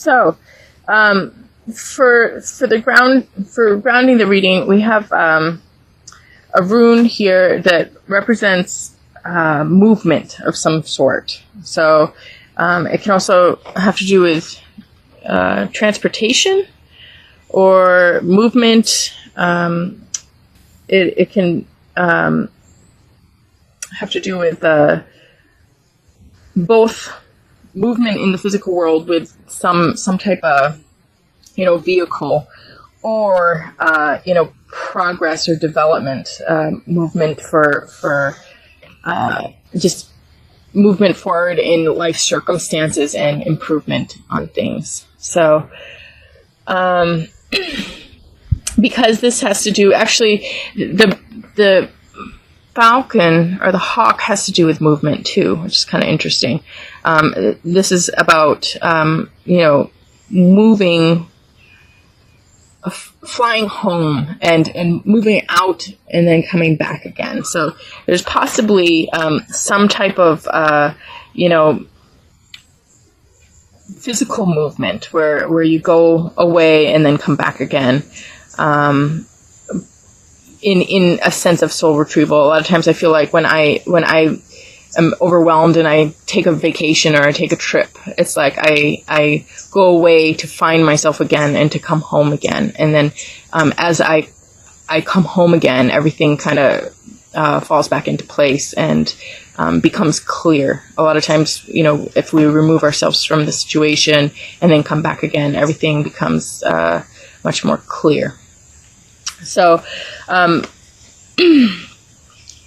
So, for grounding the reading, we have a rune here that represents movement of some sort. So, it can also have to do with transportation or movement. It can have to do with both movement in the physical world with some type of vehicle, or progress or development, movement for just movement forward in life circumstances and improvement on things. So because this has to do, actually the falcon or the hawk has to do with movement too, which is kind of interesting. This is about moving, flying home and moving out and then coming back again. So there's possibly some type of physical movement where you go away and then come back again. In a sense of soul retrieval. A lot of times I feel like when I am overwhelmed and I take a vacation or I take a trip, it's like I go away to find myself again and to come home again. And then as I come home again, everything kind of falls back into place and becomes clear. A lot of times, if we remove ourselves from the situation and then come back again, everything becomes much more clear. So,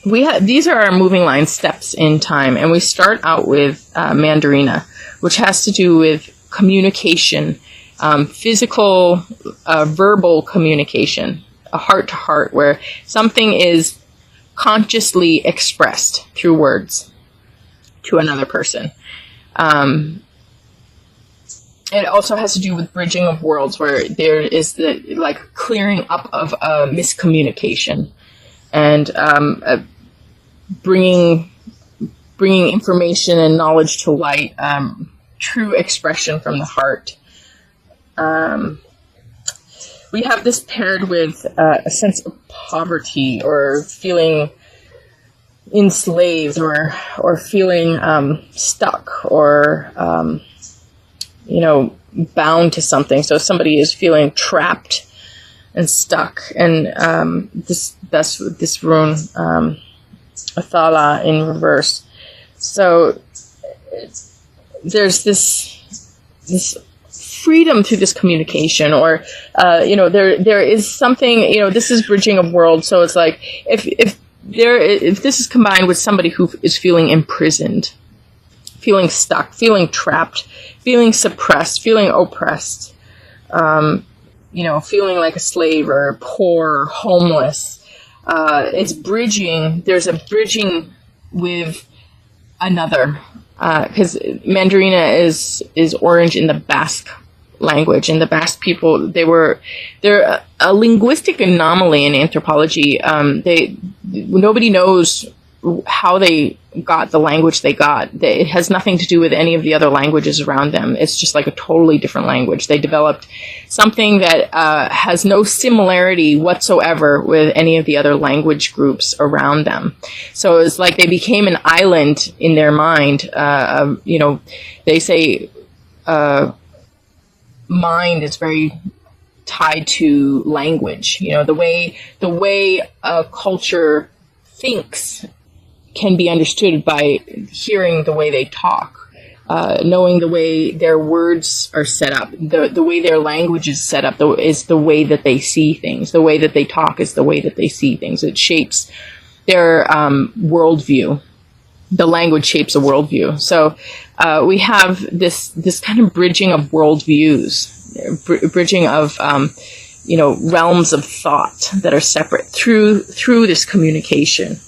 these are our moving line steps in time, and we start out with Mandarina, which has to do with communication, physical, verbal communication, a heart to heart, where something is consciously expressed through words to another person. It also has to do with bridging of worlds, where there is the clearing up of miscommunication and bringing information and knowledge to light, true expression from the heart. We have this paired with a sense of poverty or feeling enslaved or feeling stuck or bound to something. So somebody is feeling trapped and stuck. And that's this rune, Athala in reverse. So there's this freedom through this communication, or there is something, this is bridging of worlds. So it's like if this is combined with somebody who is feeling imprisoned, feeling stuck, feeling trapped, feeling suppressed, feeling oppressed, feeling like a slave or poor, homeless. It's bridging. There's a bridging with another, because Mandarina is orange in the Basque language, and the Basque people, they're a linguistic anomaly in anthropology. Nobody knows how they got the language they got. It has nothing to do with any of the other languages around them. It's just like a totally different language. They developed something that has no similarity whatsoever with any of the other language groups around them. So it's like they became an island in their mind. They say mind is very tied to language. The way a culture thinks can be understood by hearing the way they talk, knowing the way their words are set up, the way their language is set up is the way that they see things. The way that they talk is the way that they see things. It shapes their worldview. The language shapes a worldview. So we have this kind of bridging of worldviews, bridging of realms of thought that are separate through this communication,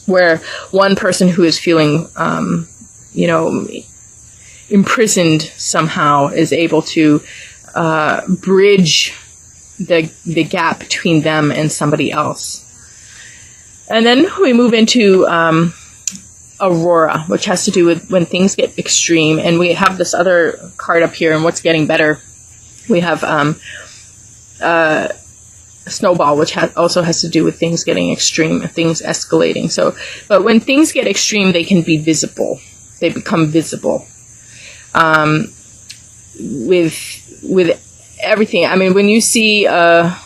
where one person who is feeling, imprisoned somehow is able to bridge the gap between them and somebody else. And then we move into Aurora, which has to do with when things get extreme. And we have this other card up here, and what's getting better. We have Snowball, which also has to do with things getting extreme, things escalating. So, but when things get extreme, they can be visible. They become visible. With everything. I mean, when you see, I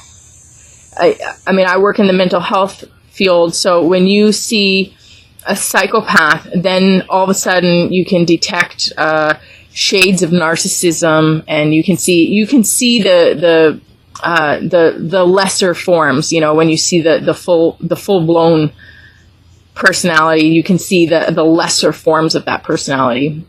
work in the mental health field, so when you see a psychopath, then all of a sudden you can detect shades of narcissism, and you can see the lesser forms. You know, when you see the full blown personality, you can see the lesser forms of that personality.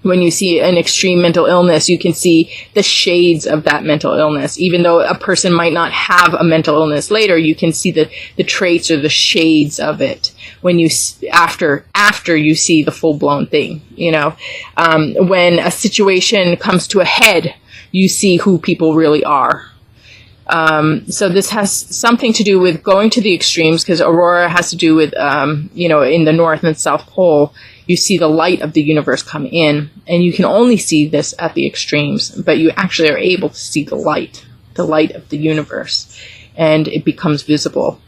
When you see an extreme mental illness, you can see the shades of that mental illness. Even though a person might not have a mental illness later, you can see the traits or the shades of it when you after you see the full blown thing. You know, when a situation comes to a head, you see who people really are. So this has something to do with going to the extremes, because Aurora has to do with, in the North and South Pole, you see the light of the universe come in, and you can only see this at the extremes, but you actually are able to see the light of the universe, and it becomes visible.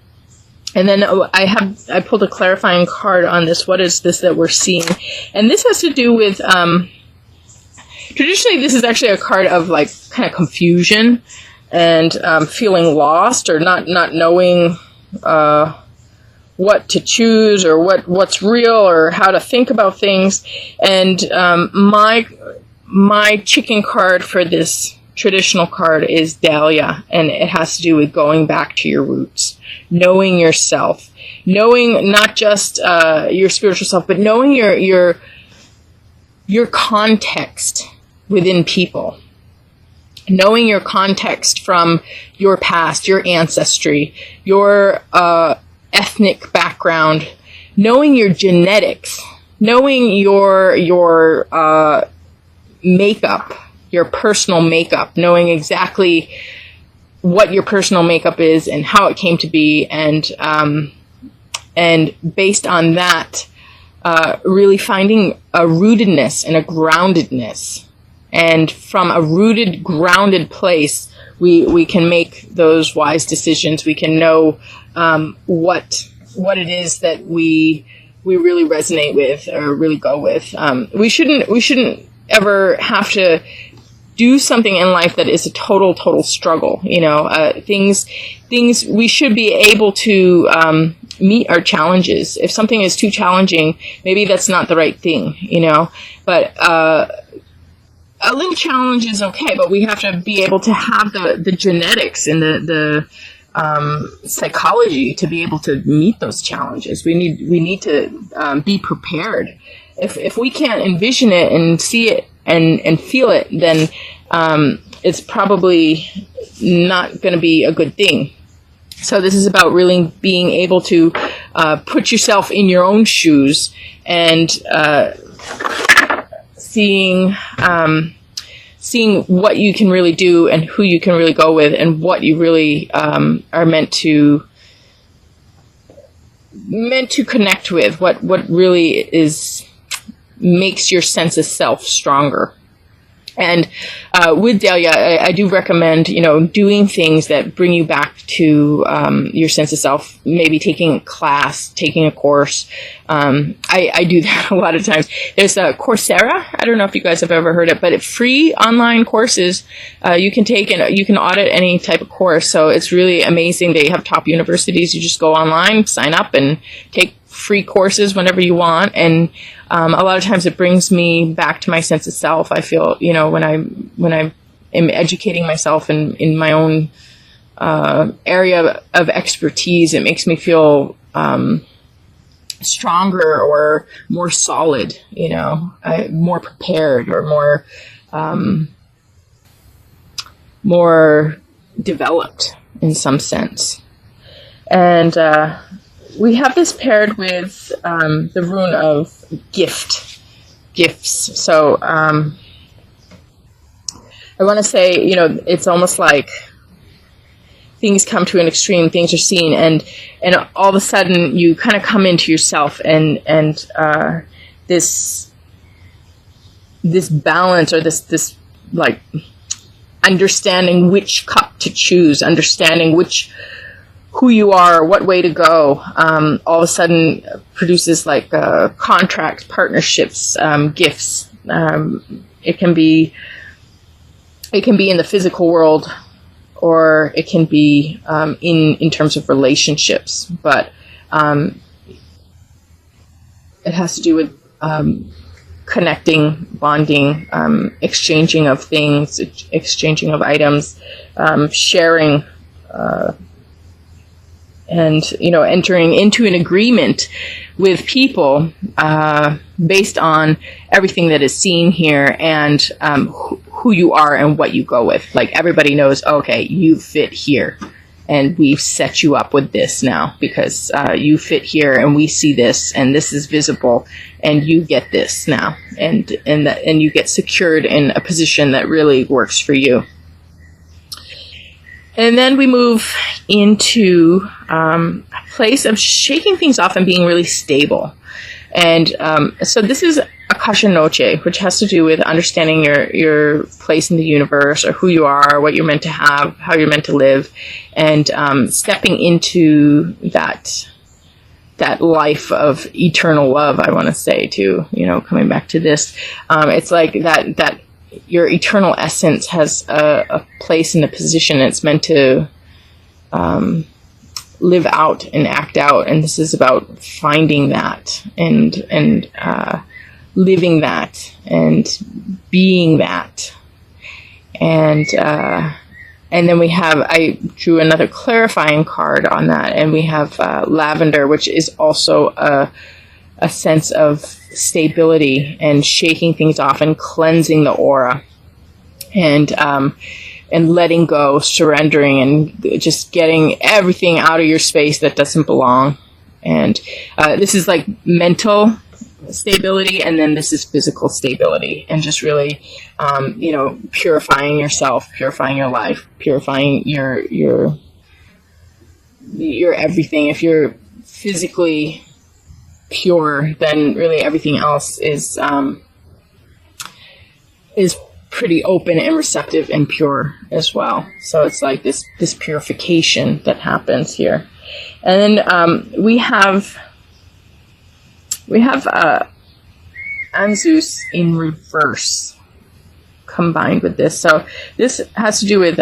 And then I pulled a clarifying card on this. What is this that we're seeing? And this has to do with, traditionally this is actually a card of like kind of confusion and feeling lost, or not knowing what to choose, or what's real, or how to think about things. And my chicken card for this traditional card is Dahlia, and it has to do with going back to your roots, knowing yourself, knowing not just your spiritual self, but knowing your context within people. Knowing your context from your past, your ancestry, your ethnic background, knowing your genetics, knowing your makeup, your personal makeup, knowing exactly what your personal makeup is and how it came to be, and based on that, really finding a rootedness and a groundedness. And from a rooted, grounded place, we can make those wise decisions. We can know what it is that we really resonate with or really go with. We shouldn't ever have to do something in life that is a total struggle. You know, things we should be able to meet our challenges. If something is too challenging, maybe that's not the right thing. You know, but a little challenge is okay, but we have to be able to have the genetics and the psychology to be able to meet those challenges. We need to be prepared. If we can't envision it and see it and feel it, then it's probably not going to be a good thing. So this is about really being able to put yourself in your own shoes and seeing what you can really do and who you can really go with, and what you really are meant to connect with, what really makes your sense of self stronger. And with Dahlia, I do recommend, doing things that bring you back to your sense of self. Maybe taking a class, taking a course. I do that a lot of times. There's Coursera. I don't know if you guys have ever heard it, but it's free online courses you can take, and you can audit any type of course. So it's really amazing. They have top universities. You just go online, sign up, and take free courses whenever you want. And a lot of times it brings me back to my sense of self. I feel, when I am educating myself in my own area of expertise, it makes me feel stronger or more solid, more prepared, or more developed in some sense. And we have this paired with the rune of gifts. So I want to say, it's almost like things come to an extreme, things are seen, and all of a sudden you kind of come into yourself, and this balance, or this like understanding which cup to choose, understanding who you are, what way to go, all of a sudden produces like contracts, partnerships, gifts. It can be in the physical world, or it can be in terms of relationships, but it has to do with connecting, bonding, exchanging of things, exchanging of items, sharing, and entering into an agreement with people based on everything that is seen here, and who you are and what you go with. Like, everybody knows, okay, you fit here, and we've set you up with this now because you fit here, and we see this, and this is visible, and you get this now, and you get secured in a position that really works for you. And then we move into a place of shaking things off and being really stable. And so this is Akasha Noche, which has to do with understanding your place in the universe, or who you are, what you're meant to have, how you're meant to live, and stepping into that life of eternal love, I want to say, too. Coming back to this, it's like that your eternal essence has a place and a position. It's meant to live out and act out, and this is about finding that and living that and being that. And then I drew another clarifying card on that, and we have lavender, which is also a sense of stability and shaking things off and cleansing the aura, and letting go, surrendering, and just getting everything out of your space that doesn't belong. And this is like mental stability, and then this is physical stability, and just really purifying yourself, purifying your life, purifying your everything. If you're physically pure, then really everything else is pretty open and receptive and pure as well. So it's like this purification that happens here. And then we have Anzus in reverse combined with this. So this has to do with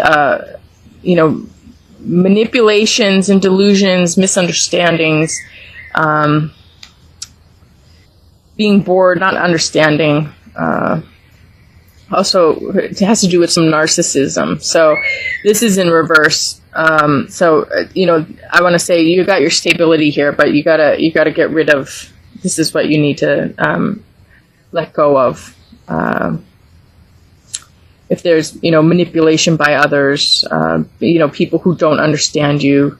manipulations and delusions, misunderstandings, being bored, not understanding. Also, it has to do with some narcissism. So this is in reverse. I want to say you got your stability here, but you gotta get rid of. This is what you need to let go of. If there's manipulation by others, people who don't understand you.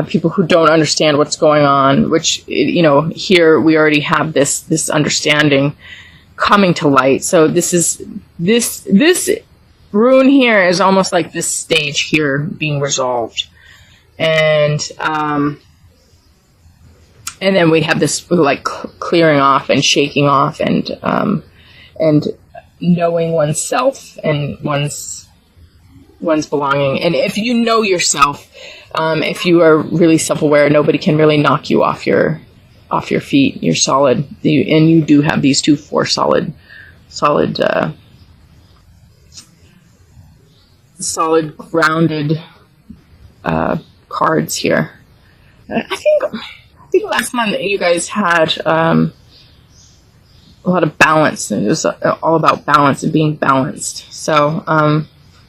People who don't understand what's going on, which, here we already have this understanding coming to light. So this rune here is almost like this stage here being resolved. And then we have this like clearing off and shaking off, and knowing oneself and one's belonging. And if you know yourself, if you are really self-aware, nobody can really knock you off your feet. You're solid, and you do have these four solid grounded cards here. I think last month you guys had a lot of balance. It was all about balance and being balanced. So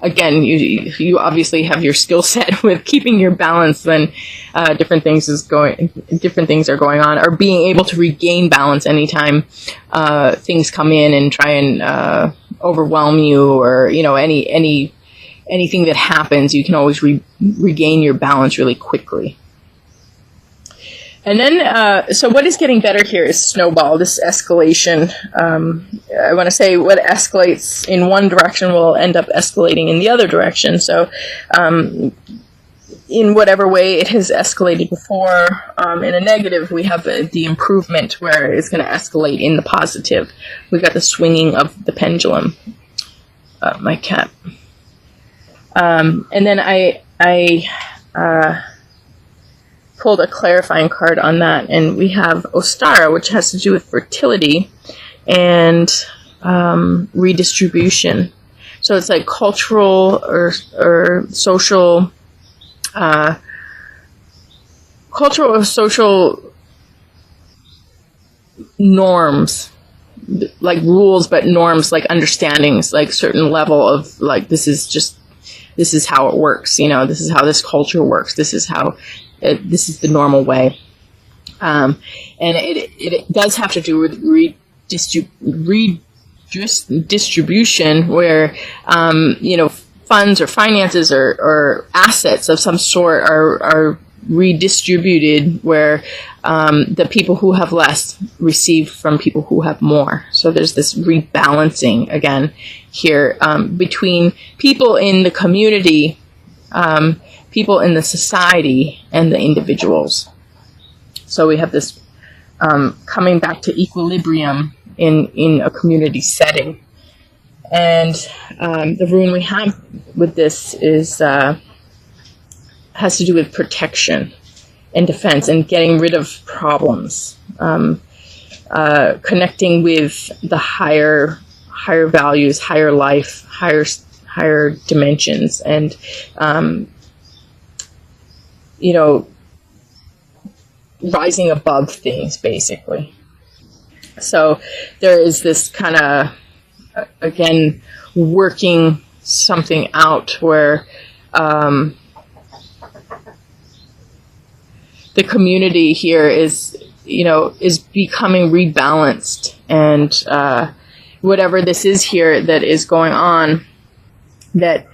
again, you obviously have your skill set with keeping your balance when different things are going on, or being able to regain balance anytime things come in and try and overwhelm you, or anything that happens. You can always regain your balance really quickly. And then, so what is getting better here is snowball, this escalation. I want to say what escalates in one direction will end up escalating in the other direction. So in whatever way it has escalated before. In a negative, we have the improvement where it's going to escalate in the positive. We got the swinging of the pendulum. My cat. And then I pulled a clarifying card on that, and we have Ostara, which has to do with fertility and redistribution. So it's like cultural or social, cultural or social norms, like rules, but norms, like understandings, like certain level of like, this is how it works. This is how this culture works. This is how, this is the normal way. And it does have to do with redistribution, where, funds or finances or assets of some sort are redistributed, where the people who have less receive from people who have more. So there's this rebalancing again here between people in the community, people in the society, and the individuals. So we have this coming back to equilibrium in a community setting. And the rune we have with this is has to do with protection and defense and getting rid of problems, connecting with the higher values, higher life, higher dimensions, and rising above things, basically. So there is this kind of, again, working something out where the community here is becoming rebalanced, and whatever this is here that is going on, that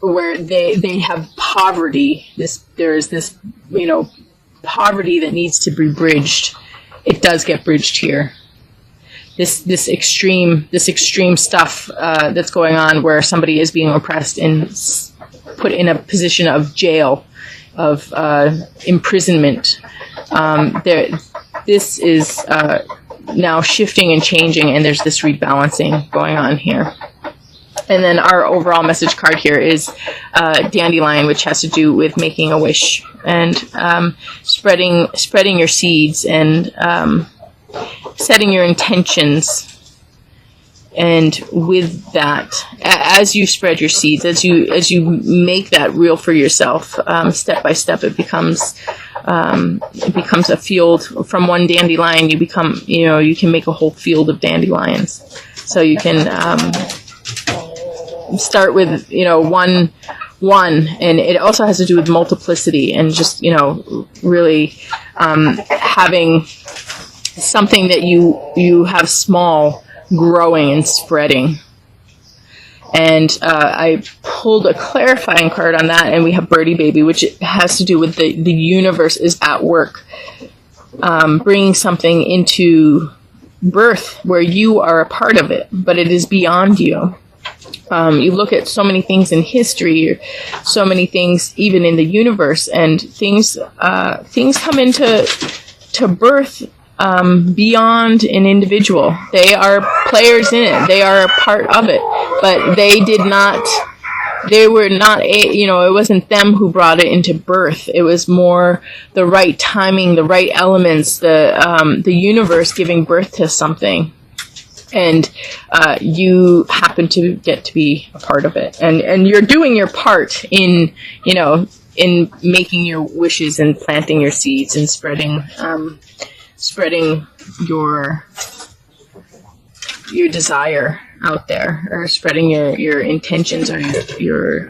where they have poverty, there is this poverty that needs to be bridged. It does get bridged here. This extreme stuff that's going on, where somebody is being oppressed and put in a position of jail, of imprisonment. This is now shifting and changing, and there's this rebalancing going on here. And then our overall message card here is dandelion, which has to do with making a wish and spreading your seeds and setting your intentions. And with that, as you spread your seeds, as you make that real for yourself, step by step, it becomes a field. From one dandelion, you can make a whole field of dandelions. So you can start with one, and it also has to do with multiplicity and just really having something that you have small, growing and spreading. And I pulled a clarifying card on that, and we have Birdie Baby, which has to do with the universe is at work, bringing something into birth where you are a part of it, but it is beyond you. You look at so many things in history, so many things even in the universe, and things come into birth beyond an individual. They are players in it. They are a part of it, but they were not, it wasn't them who brought it into birth. It was more the right timing, the right elements, the universe giving birth to something. And you happen to get to be a part of it. And you're doing your part in making your wishes and planting your seeds and spreading your desire out there, or spreading your intentions, or your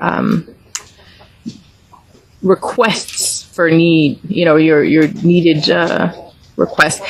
requests for need, your needed requests.